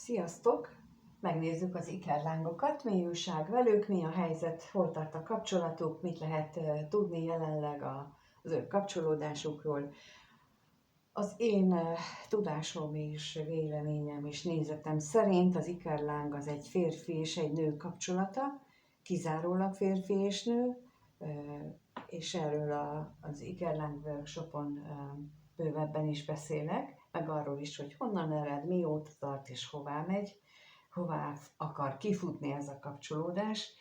Sziasztok! Megnézzük az ikerlángokat, mi újság velük, mi a helyzet, hol tart a kapcsolatuk, mit lehet tudni jelenleg az ő kapcsolódásukról. Az én tudásom és véleményem és nézetem szerint az ikerláng az egy férfi és egy nő kapcsolata, kizárólag férfi és nő, és erről az ikerláng workshopon bővebben is beszélek, meg arról is, hogy honnan ered, mióta tart és hová megy, hová akar kifutni ez a kapcsolódás,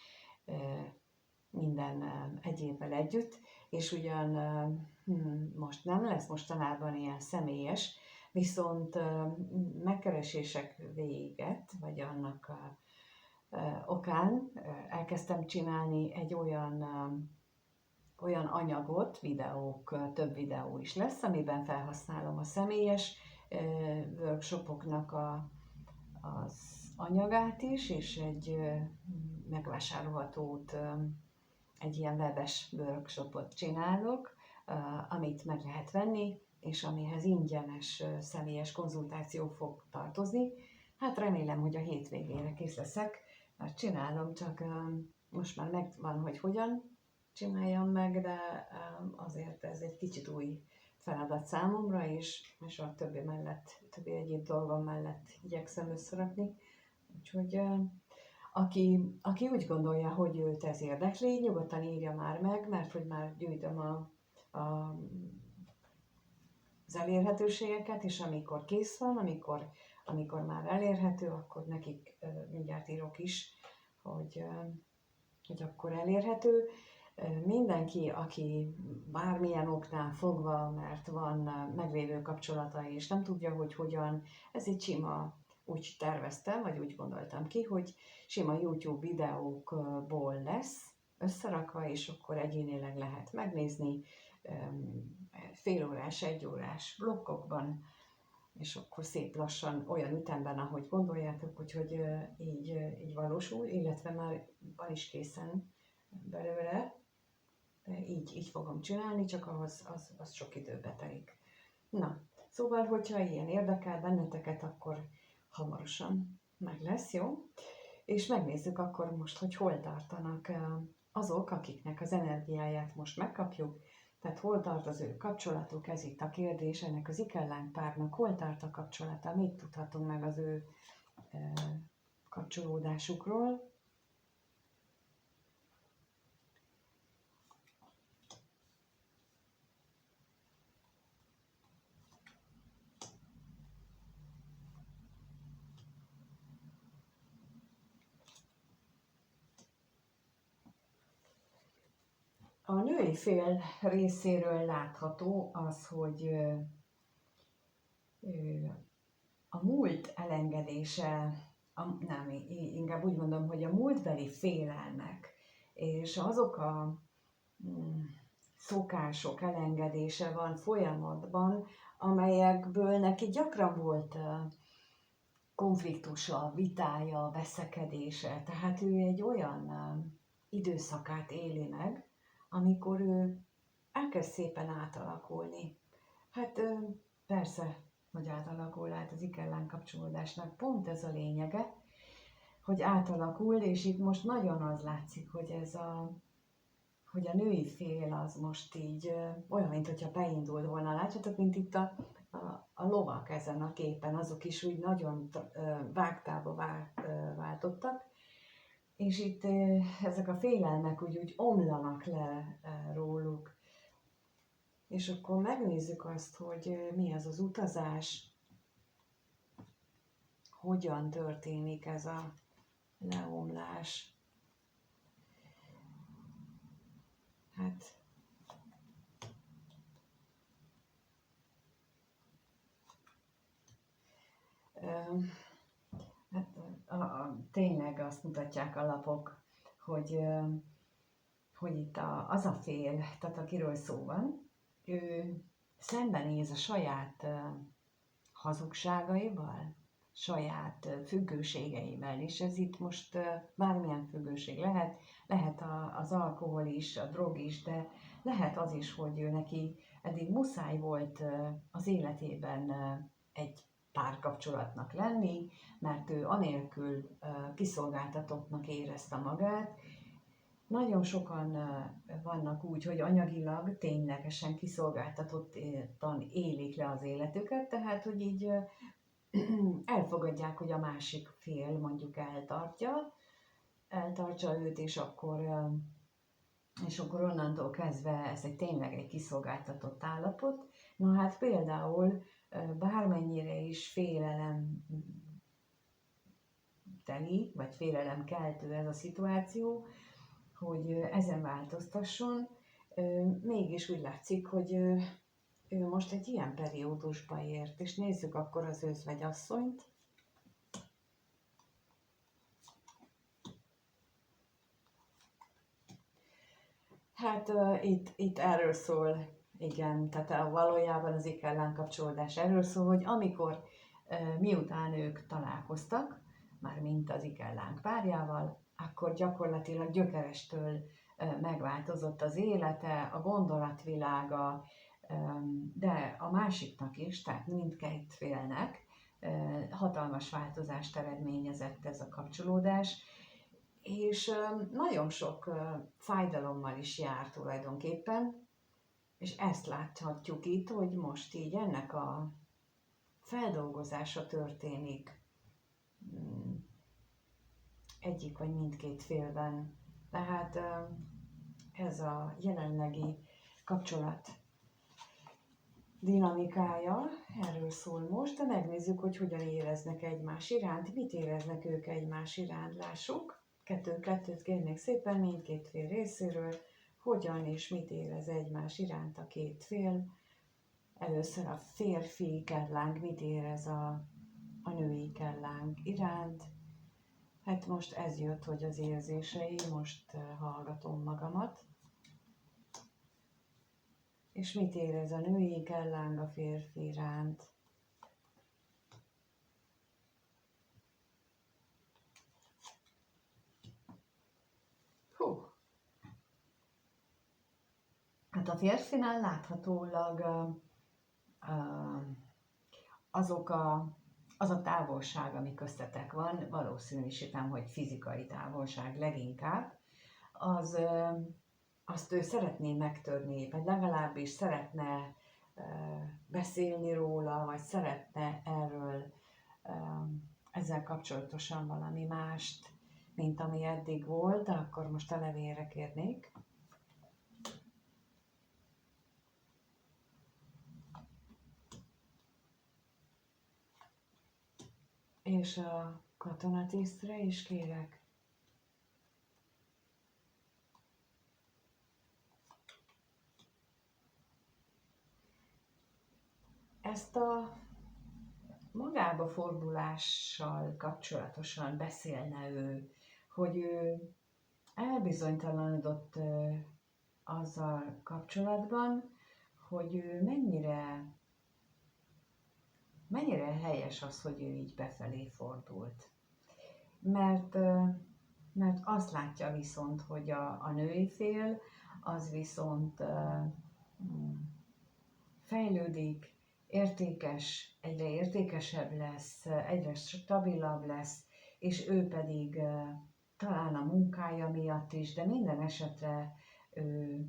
minden egyébbel együtt, és ugyan most nem lesz mostanában ilyen személyes, viszont megkeresések véget, vagy annak okán elkezdtem csinálni egy olyan anyagot, több videó is lesz, amiben felhasználom a személyes workshopoknak az anyagát is, és egy megvásárolhatót, egy ilyen webes workshopot csinálok, amit meg lehet venni, és amihez ingyenes személyes konzultáció fog tartozni. Hát remélem, hogy a hétvégére kész leszek, mert csinálom, csak most már megvan, hogy hogyan csináljam meg, de azért ez egy kicsit új feladat számomra, és a többi egyéb dolgom mellett igyekszem összerakni. Úgyhogy aki úgy gondolja, hogy őt ez érdekli, nyugodtan írja már meg, mert hogy már gyűjtöm az elérhetőségeket, és amikor kész van, amikor már elérhető, akkor nekik mindjárt írok is, hogy akkor elérhető. Mindenki, aki bármilyen oknál fogva, mert van meglévő kapcsolata és nem tudja, hogy hogyan, ez egy sima, úgy terveztem, vagy úgy gondoltam ki, hogy sima YouTube videókból lesz összerakva, és akkor egyénileg lehet megnézni félórás, egyórás blokkokban, és akkor szép lassan olyan ütemben, ahogy gondoljátok, hogy így valósul, illetve már van is készen belőle, így fogom csinálni, csak ahhoz az sok időbe telik. Na, szóval, hogyha ilyen érdekel benneteket, akkor hamarosan meg lesz, jó? És megnézzük akkor most, hogy hol tartanak azok, akiknek az energiáját most megkapjuk, tehát hol tart az ő kapcsolatuk, ez itt a kérdés, ennek az ikerláng párnak hol tart a kapcsolata, mit tudhatunk meg az ő kapcsolódásukról. A női fél részéről látható az, hogy a múlt elengedése, inkább úgy mondom, hogy a múltbeli félelmek, és azok a szokások elengedése van folyamatban, amelyekből neki gyakran volt konfliktusa, vitája, veszekedése. Tehát ő egy olyan időszakát éli meg, amikor ő elkezd szépen átalakulni. Hát persze, hogy átalakul, hát az ikerláng kapcsolódásnak pont ez a lényege, hogy átalakul, és itt most nagyon az látszik, hogy a női fél az most így olyan, mint hogyha beindult volna. Látjátok, mint itt a lovak ezen a képen, azok is úgy nagyon vágtába váltottak, és itt ezek a félelmek úgy omlanak le róluk. És akkor megnézzük azt, hogy mi az az utazás, hogyan történik ez a leomlás. Hát tényleg azt mutatják a lapok, hogy itt az a fél, tehát akiről szó van, ő szembenéz a saját hazugságaival, saját függőségeivel, és ez itt most bármilyen függőség lehet az alkohol is, a drog is, de lehet az is, hogy ő neki eddig muszáj volt az életében egy párkapcsolatnak lenni, mert ő anélkül kiszolgáltatottnak érezte magát. Nagyon sokan vannak úgy, hogy anyagilag ténylegesen kiszolgáltatottan élik le az életüket, tehát hogy így elfogadják, hogy a másik fél mondjuk eltartsa őt, és akkor onnantól kezdve ez tényleg egy kiszolgáltatott állapot. Na hát például bármennyire is félelem teli, vagy félelemkeltő ez a szituáció, hogy ezen változtasson, mégis úgy látszik, hogy ő most egy ilyen periódusba ért, és nézzük akkor az özvegyasszonyt. Hát itt erről szól, igen, tehát valójában az ikellán kapcsolódás erről szól, hogy amikor miután ők találkoztak, mármint az ikellánk párjával, akkor gyakorlatilag gyökerestől megváltozott az élete, a gondolatvilága, de a másiknak is, tehát mindkét félnek hatalmas változást eredményezett ez a kapcsolódás, és nagyon sok fájdalommal is jár tulajdonképpen, és ezt láthatjuk itt, hogy most így ennek a feldolgozása történik egyik vagy mindkét félben. Tehát ez a jelenlegi kapcsolat dinamikája, erről szól most, de megnézzük, hogy hogyan éreznek egymás iránt, mit éreznek ők egymás iránt, lássuk. Kettőt kérnék szépen mindkét fél részéről, hogyan és mit érez egymás iránt a két fél. Először a férfi kellánk mit érez a női kellánk iránt. Hát most ez jött, hogy az érzései, most hallgatom magamat. És mit érez a női kellánk a férfi iránt. Hát a férfinál láthatólag az a távolság, ami köztetek van, valószínűsítem, hogy fizikai távolság leginkább, azt ő szeretné megtörni, vagy legalábbis szeretne beszélni róla, vagy szeretne erről ezzel kapcsolatosan valami mást, mint ami eddig volt, de akkor most a levélre kérnék. És a katonatisztre is kérek. Ezt a magába fordulással kapcsolatosan beszélne ő, hogy ő elbizonytalanodott azzal kapcsolatban, hogy ő mennyire helyes az, hogy ő így befelé fordult. Mert azt látja viszont, hogy a női fél az viszont fejlődik, értékes, egyre értékesebb lesz, egyre stabilabb lesz, és ő pedig talán a munkája miatt is, de minden esetre ő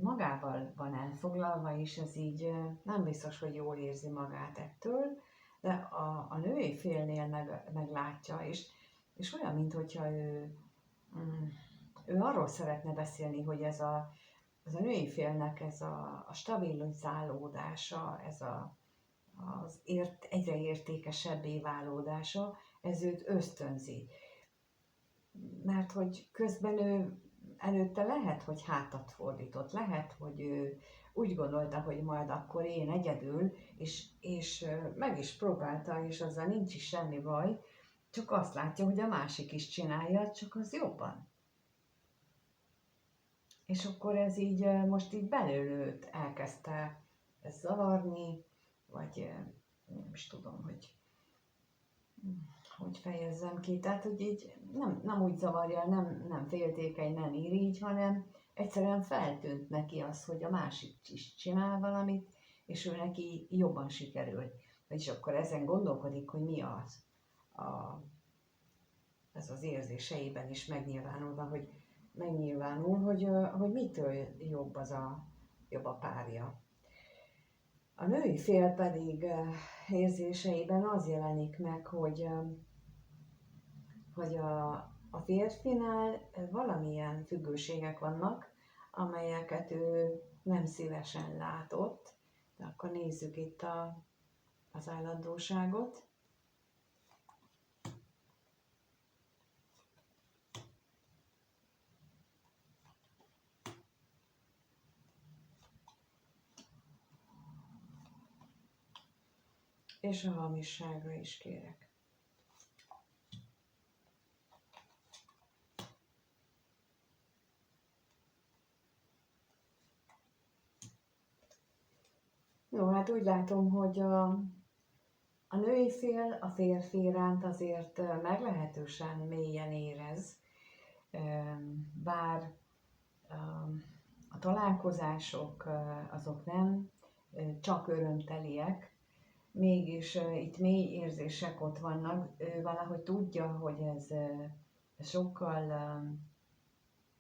magával van elfoglalva, és ez így nem biztos, hogy jól érzi magát ettől, de a női félnél meg látja, és olyan, mintha ő arról szeretne beszélni, hogy ez a női félnek ez a stabilizálódása, az egyre értékesebbé válódása, ez őt ösztönzi. Mert hogy közben ő előtte lehet, hogy hátat fordított, lehet, hogy ő úgy gondolta, hogy majd akkor én egyedül, és meg is próbálta, és azzal nincs is semmi baj, csak azt látja, hogy a másik is csinálja, csak az jobban. És akkor ez így most így belül őt elkezdte ez zavarni, vagy nem is tudom, hogy fejezzem ki. Tehát, hogy így nem úgy zavarja, nem féltékeny, nem irigy, hanem egyszerűen feltűnt neki az, hogy a másik is csinál valamit, és ő neki jobban sikerül. vagyis akkor ezen gondolkodik, hogy mi ez az érzéseiben is megnyilvánulva, hogy mitől jobb a párja. A női fél pedig érzéseiben az jelenik meg, hogy a férfinál valamilyen függőségek vannak, amelyeket ő nem szívesen látott. De akkor nézzük itt az állandóságot. És a hamisságra is kérek. Jó, hát úgy látom, hogy a női fél a férfi iránt azért meglehetősen mélyen érez, bár a találkozások azok nem csak örömteliek, mégis itt mély érzések ott vannak. Ő valahogy tudja, hogy ez sokkal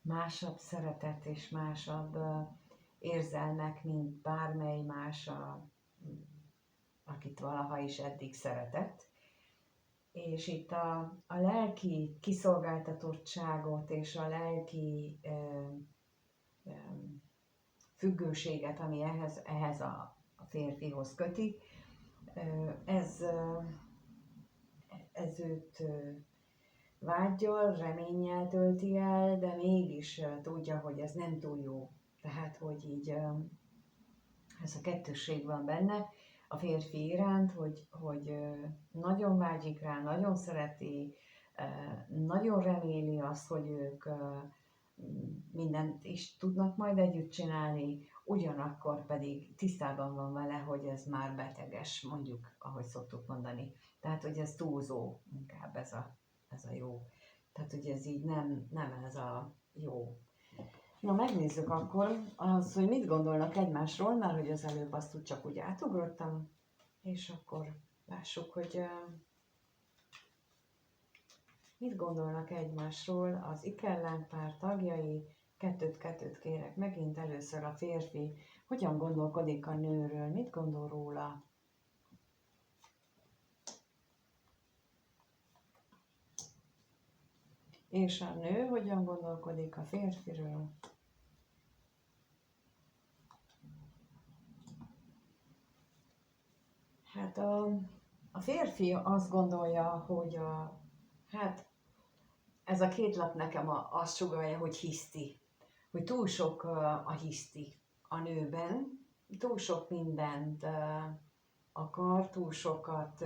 másabb szeretet és másabb érzelmek, mint bármely más, akit valaha is eddig szeretett. És itt a lelki kiszolgáltatottságot és a lelki függőséget, ami ehhez a férfihoz köti, ez őt vággyal, reménnyel tölti el, de mégis tudja, hogy ez nem túl jó. Tehát, hogy így ez a kettősség van benne a férfi iránt, hogy nagyon vágyik rá, nagyon szereti, nagyon reméli azt, hogy ők mindent is tudnak majd együtt csinálni, ugyanakkor pedig tisztában van vele, hogy ez már beteges, mondjuk, ahogy szoktuk mondani. Tehát, hogy ez túlzó, inkább ez a jó. Tehát, hogy ez így nem ez a jó. Na, megnézzük akkor az, hogy mit gondolnak egymásról, mert hogy az előbb azt csak úgy átugrottam, és akkor lássuk, hogy mit gondolnak egymásról az ikerlámpár tagjai. Kettőt kérek megint, először a férfi, hogyan gondolkodik a nőről, mit gondol róla. És a nő hogyan gondolkodik a férfiről. Hát a férfi azt gondolja, hogy ez a két lap nekem azt sugallja, hogy hiszti. Hogy túl sok a hiszti a nőben, túl sok mindent akar, túl sokat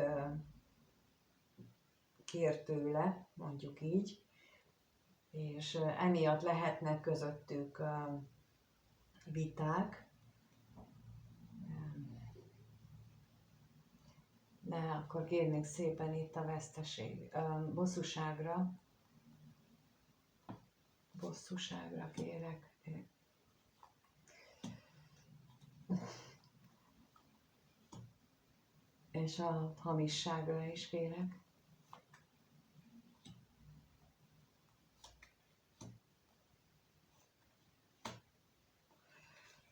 kér tőle, mondjuk így, és emiatt lehetnek közöttük viták, de akkor kérnék szépen itt a veszteség, bosszúságra kérek. És a hamisságra is kérek.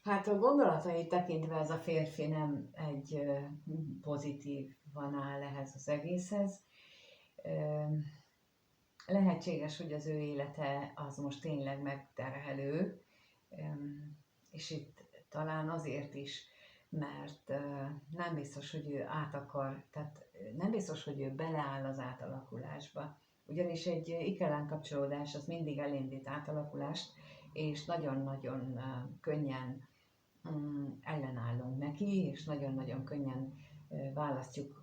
Hát a gondolatai tekintve ez a férfi nem egy pozitívan áll ehhez az egészhez. Lehetséges, hogy az ő élete az most tényleg megterhelő, és itt talán azért is, mert nem biztos, hogy ő tehát nem biztos, hogy ő beleáll az átalakulásba. Ugyanis egy ikerlán kapcsolódás az mindig elindít átalakulást, és nagyon-nagyon könnyen ellenállunk neki, és nagyon-nagyon könnyen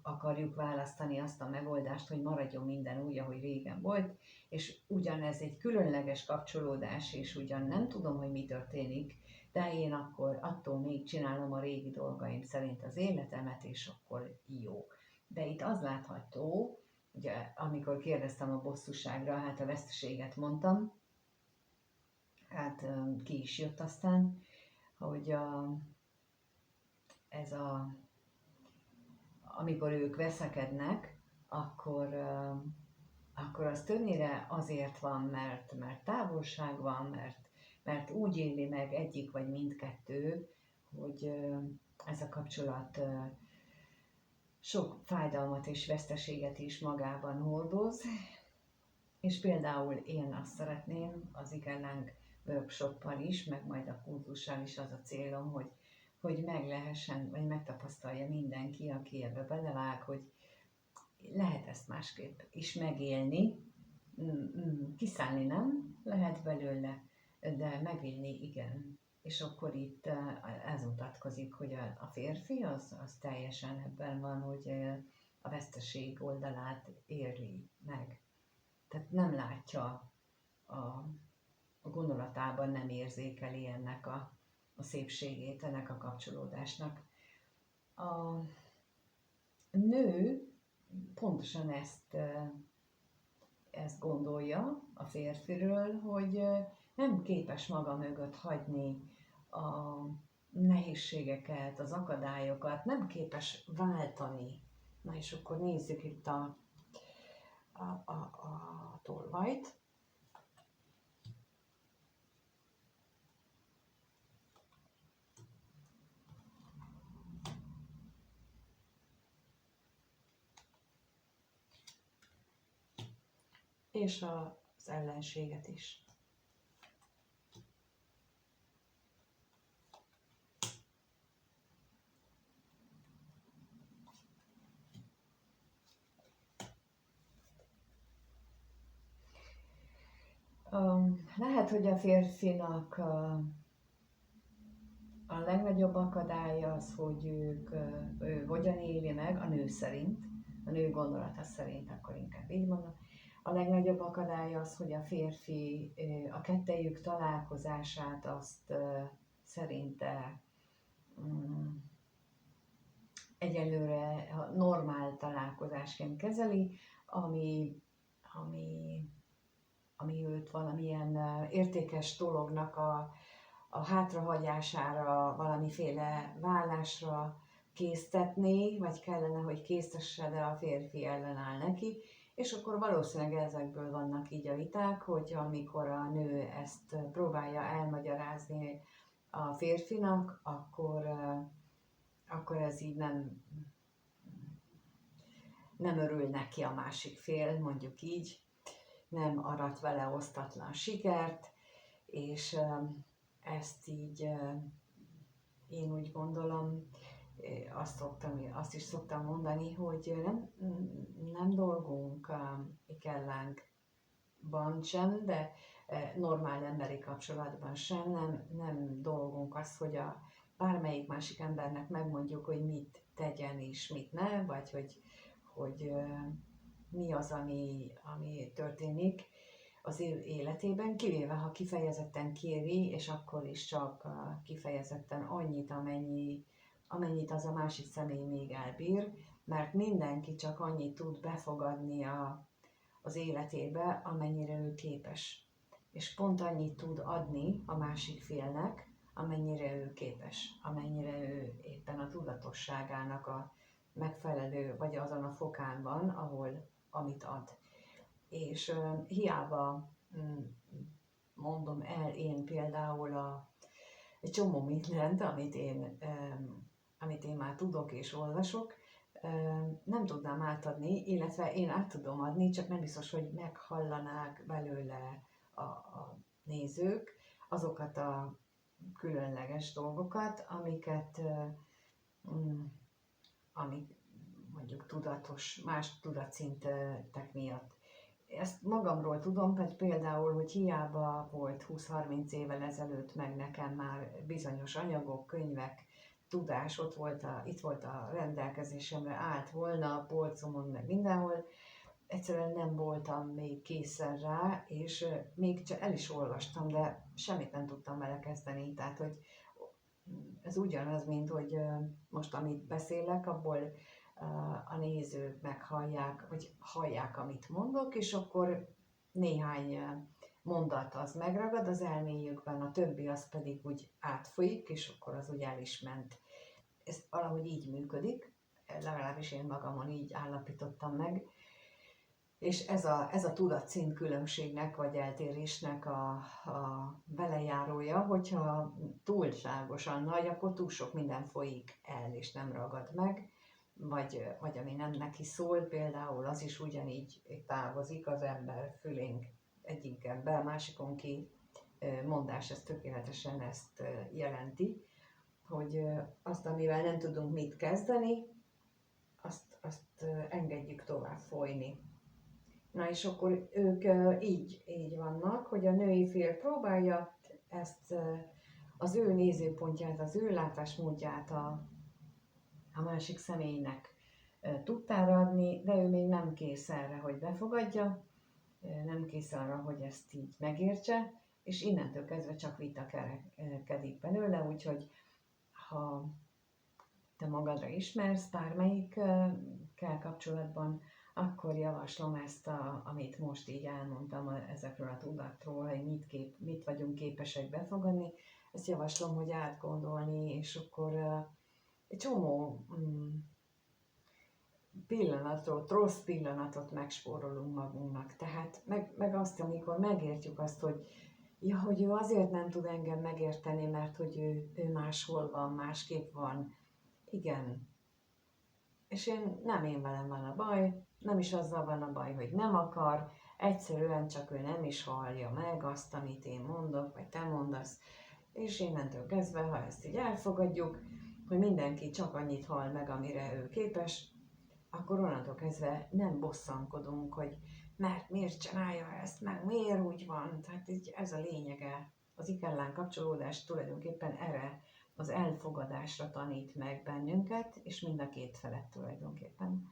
akarjuk választani azt a megoldást, hogy maradjon minden úgy, ahogy régen volt, és ugyanez egy különleges kapcsolódás, és ugyan nem tudom, hogy mi történik, de én akkor attól még csinálom a régi dolgaim szerint az életemet, és akkor jó. De itt az látható, ugye amikor kérdeztem a bosszúságra, hát a veszteséget mondtam, hát ki is jött aztán, hogy ez a amikor ők veszekednek, akkor az többnyire azért van, mert távolság van, mert úgy éli meg egyik vagy mindkettő, hogy ez a kapcsolat sok fájdalmat és veszteséget is magában hordoz, és például én azt szeretném az Igenláng workshoppal is, meg majd a kurzussal is az a célom, hogy meg lehessen, vagy megtapasztalja mindenki, aki ebbe belevág, hogy lehet ezt másképp is megélni, kiszállni nem lehet belőle, de megélni igen. És akkor itt ez mutatkozik, hogy a férfi az teljesen ebben van, hogy a veszteség oldalát éri meg. Tehát nem látja, a gondolatában nem érzékeli ennek a szépségét, ennek a kapcsolódásnak. A nő pontosan ezt gondolja a férfiről, hogy nem képes maga mögött hagyni a nehézségeket, az akadályokat, nem képes váltani. Na és akkor nézzük itt a tolvajt. És az ellenséget is. Lehet, hogy a férfinak a legnagyobb akadály az, hogy ő hogyan éli meg a nő szerint, a nő gondolata szerint, akkor inkább így mondom. A legnagyobb akadály az, hogy a férfi a kettejük találkozását azt szerinte egyelőre normál találkozásként kezeli, ami őt valamilyen értékes dolognak a hátrahagyására, valamiféle vállásra késztetné, vagy kellene, hogy késztesse, de a férfi ellenáll neki, és akkor valószínűleg ezekből vannak így a viták, hogy amikor a nő ezt próbálja elmagyarázni a férfinak, akkor ez így nem örül neki a másik fél, mondjuk így, nem arat vele osztatlan sikert, és ezt így én úgy gondolom, azt is szoktam mondani, hogy nem dolgunk Ikenlángban sem, de normál emberi kapcsolatban sem, nem dolgunk az, hogy a bármelyik másik embernek megmondjuk, hogy mit tegyen és mit ne, vagy hogy mi az, ami történik az életében, kivéve ha kifejezetten kéri, és akkor is csak kifejezetten annyit, amennyit az a másik személy még elbír, mert mindenki csak annyit tud befogadni az életébe, amennyire ő képes. És pont annyit tud adni a másik félnek, amennyire ő képes, amennyire ő éppen a tudatosságának a megfelelő, vagy azon a fokán van, amit ad. És hiába mondom el én például egy csomó mindent, amit én már tudok és olvasok, nem tudnám átadni, illetve én át tudom adni, csak nem biztos, hogy meghallanák belőle a nézők azokat a különleges dolgokat, amik mondjuk más tudatszintek miatt. Ezt magamról tudom, például, hogy hiába volt 20-30 évvel ezelőtt meg nekem már bizonyos anyagok, könyvek, tudás, itt volt a rendelkezésemre, állt volna a polcomon, meg mindenhol, egyszerűen nem voltam még készen rá, és még csak el is olvastam, de semmit nem tudtam vele kezdeni, tehát hogy ez ugyanaz, mint hogy most amit beszélek, abból a nézők meghallják, vagy hallják, amit mondok, és akkor néhány mondat az megragad az elméjükben, a többi az pedig úgy átfolyik, és akkor az úgy el is ment. Ez valahogy így működik. legalábbis én magamon így állapítottam meg. És ez a tudatszint különbségnek vagy eltérésnek a velejárója, hogyha túlságosan nagy, akkor túl sok minden folyik el, és nem ragad meg, vagy ami nem neki szól, például az is ugyanígy távozik az ember fülénk egyik ember, másikon ki mondás, ez tökéletesen ezt jelenti, hogy azt, amivel nem tudunk mit kezdeni, azt engedjük tovább folyni. Na és akkor ők így vannak, hogy a női fél próbálja ezt az ő nézőpontját, az ő látásmódját a másik személynek tudtára adni, de ő még nem kész erre, hogy befogadja, nem kész arra, hogy ezt így megértse, és innentől kezdve csak vita kerekedik belőle, úgyhogy ha te magadra ismersz bármelyikkel kapcsolatban, akkor javaslom ezt, amit most így elmondtam ezekről a tudatról, hogy mit vagyunk képesek befogadni, ezt javaslom, hogy átgondolni, és akkor egy csomó pillanatot, rossz pillanatot megspórolunk magunknak. Tehát meg azt, amikor megértjük azt, hogy ő azért nem tud engem megérteni, mert hogy ő máshol van, másképp van. Igen. És nem én velem van a baj, nem is azzal van a baj, hogy nem akar, egyszerűen csak ő nem is hallja meg azt, amit én mondok, vagy te mondasz. És innentől kezdve, ha ezt így elfogadjuk, hogy mindenki csak annyit hall meg, amire ő képes, akkor onnantól kezdve nem bosszankodunk, hogy mert miért csinálja ezt, meg miért úgy van. Tehát így ez a lényege. Az ikellán kapcsolódás tulajdonképpen erre az elfogadásra tanít meg bennünket, és mind a két felet tulajdonképpen.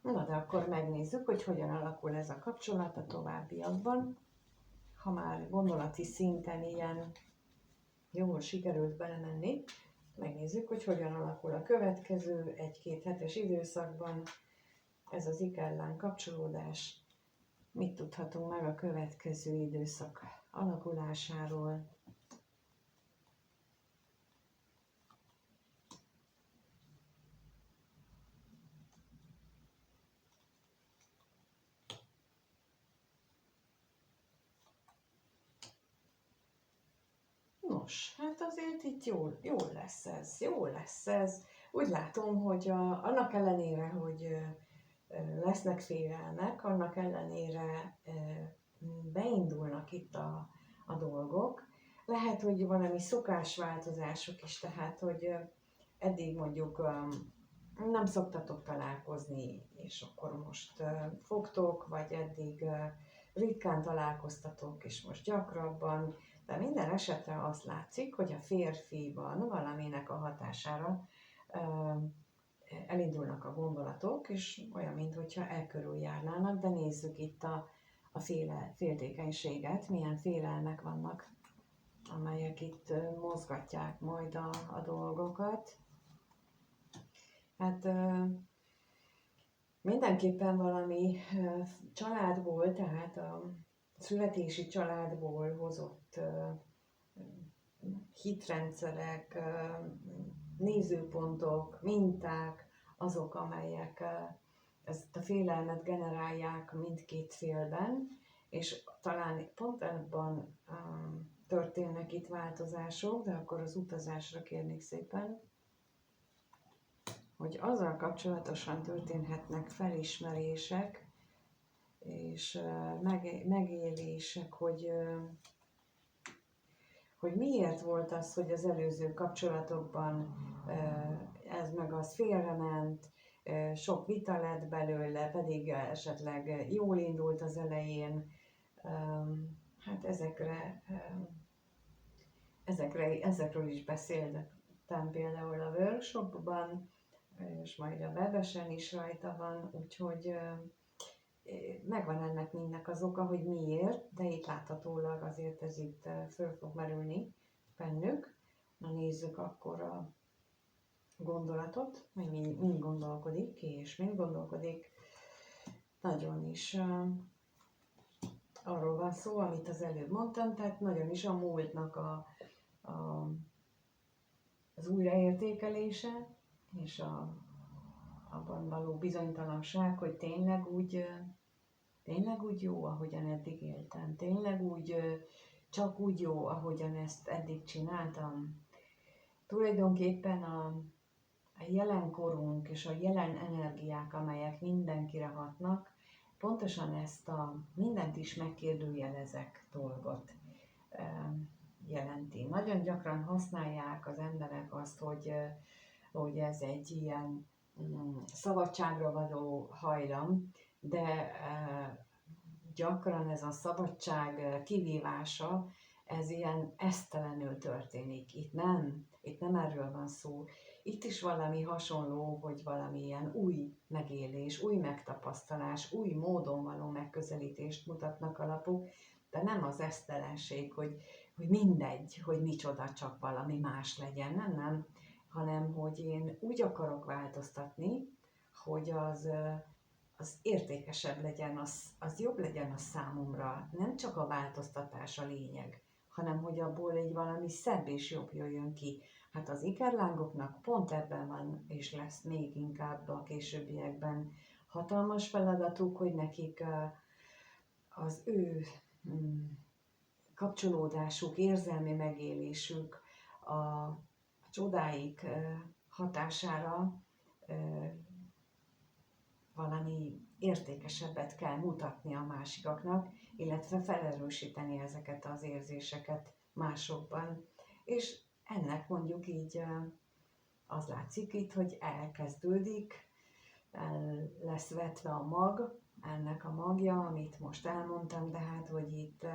Na, de akkor megnézzük, hogy hogyan alakul ez a kapcsolat a továbbiakban. Ha már gondolati szinten ilyen jól sikerült belemenni, megnézzük, hogy hogyan alakul a következő 1-2 hetes időszakban ez az ikellán kapcsolódás. Mit tudhatunk meg a következő időszak alakulásáról? Nos, hát azért itt jól lesz ez. Úgy látom, hogy annak ellenére, hogy lesznek félelmek, annak ellenére beindulnak itt a dolgok. Lehet, hogy valami szokásváltozások is, tehát, hogy eddig mondjuk nem szoktatok találkozni, és akkor most fogtok, vagy eddig ritkán találkoztatok, és most gyakrabban, de minden esetre azt látszik, hogy a férfiban valaminek a hatására elindulnak a gondolatok, és olyan, mintha elkörüljárnának, de nézzük itt a féltékenységet, milyen félelmek vannak, amelyek itt mozgatják majd a dolgokat. Hát mindenképpen valami családból, tehát a születési családból hozott hitrendszerek, nézőpontok, minták, azok, amelyek ezt a félelmet generálják mindkét félben, és talán pont ebben történnek itt változások, de akkor az utazásra kérnék szépen, hogy azzal kapcsolatosan történhetnek felismerések, és megélések, hogy miért volt az, hogy az előző kapcsolatokban ez meg az félrement, sok vita lett belőle, pedig esetleg jól indult az elején. Hát ezekről is beszéltem például a workshopban, és majd a webesen is rajta van, úgyhogy megvan ennek mindnek az oka, hogy miért, de itt láthatólag azért ez itt föl fog merülni bennük. Na nézzük akkor a gondolatot, hogy mind gondolkodik, és mind gondolkodik. Nagyon is arról van szó, amit az előbb mondtam, tehát nagyon is a múltnak az újraértékelése, és abban való bizonytalanság, hogy tényleg úgy jó, ahogyan eddig éltem, tényleg csak úgy jó, ahogyan ezt eddig csináltam. Tulajdonképpen a jelenkorunk és a jelen energiák, amelyek mindenkire hatnak, pontosan ezt a mindent is megkérdőjelezek dolgot jelenti. Nagyon gyakran használják az emberek azt, hogy ez egy ilyen szabadságra való hajlam, de gyakran ez a szabadság kivívása, ez ilyen esztelenül történik. Itt nem erről van szó. Itt is valami hasonló, hogy valami ilyen új megélés, új megtapasztalás, új módon való megközelítést mutatnak a lapok, de nem az esztelenség, hogy mindegy, hogy micsoda, csak valami más legyen, nem, hanem hogy én úgy akarok változtatni, hogy az értékesebb legyen, az jobb legyen a számomra. Nem csak a változtatás a lényeg, hanem hogy abból egy valami szebb és jobb jöjjön ki. Hát az ikerlángoknak pont ebben van, és lesz még inkább a későbbiekben hatalmas feladatuk, hogy nekik az ő kapcsolódásuk, érzelmi megélésük, a csodáik hatására valami értékesebbet kell mutatni a másikaknak, illetve felerősíteni ezeket az érzéseket másokban. És ennek mondjuk így az látszik itt, hogy elkezdődik, el lesz vetve a mag, ennek a magja, amit most elmondtam, de hát, hogy itt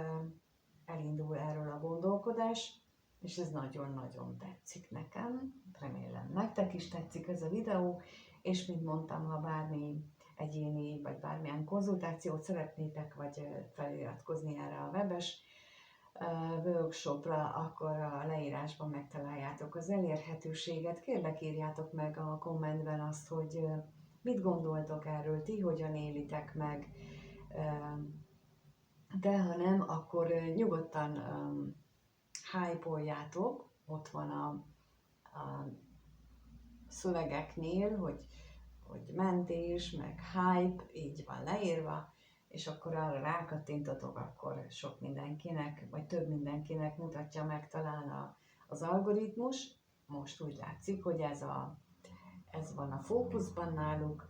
elindul erről a gondolkodás, és ez nagyon-nagyon tetszik nekem, remélem nektek is tetszik ez a videó, és mint mondtam, ha bármi egyéni, vagy bármilyen konzultációt szeretnétek, vagy feliratkozni erre a webes workshopra, akkor a leírásban megtaláljátok az elérhetőséget. Kérlek, írjátok meg a kommentben azt, hogy mit gondoltok erről, ti hogyan élitek meg, de ha nem, akkor nyugodtan hype-oljátok, ott van a szövegeknél, hogy mentés, meg hype, így van leírva, és akkor arra rákattintotok, akkor sok mindenkinek, vagy több mindenkinek mutatja meg talán az algoritmus. Most úgy látszik, hogy ez van a fókuszban náluk.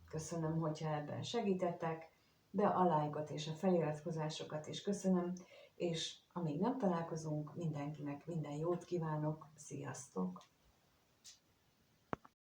Köszönöm, hogyha ebben segítettek, de a lájkot és a feliratkozásokat is köszönöm, és amíg nem találkozunk, mindenkinek minden jót kívánok, sziasztok!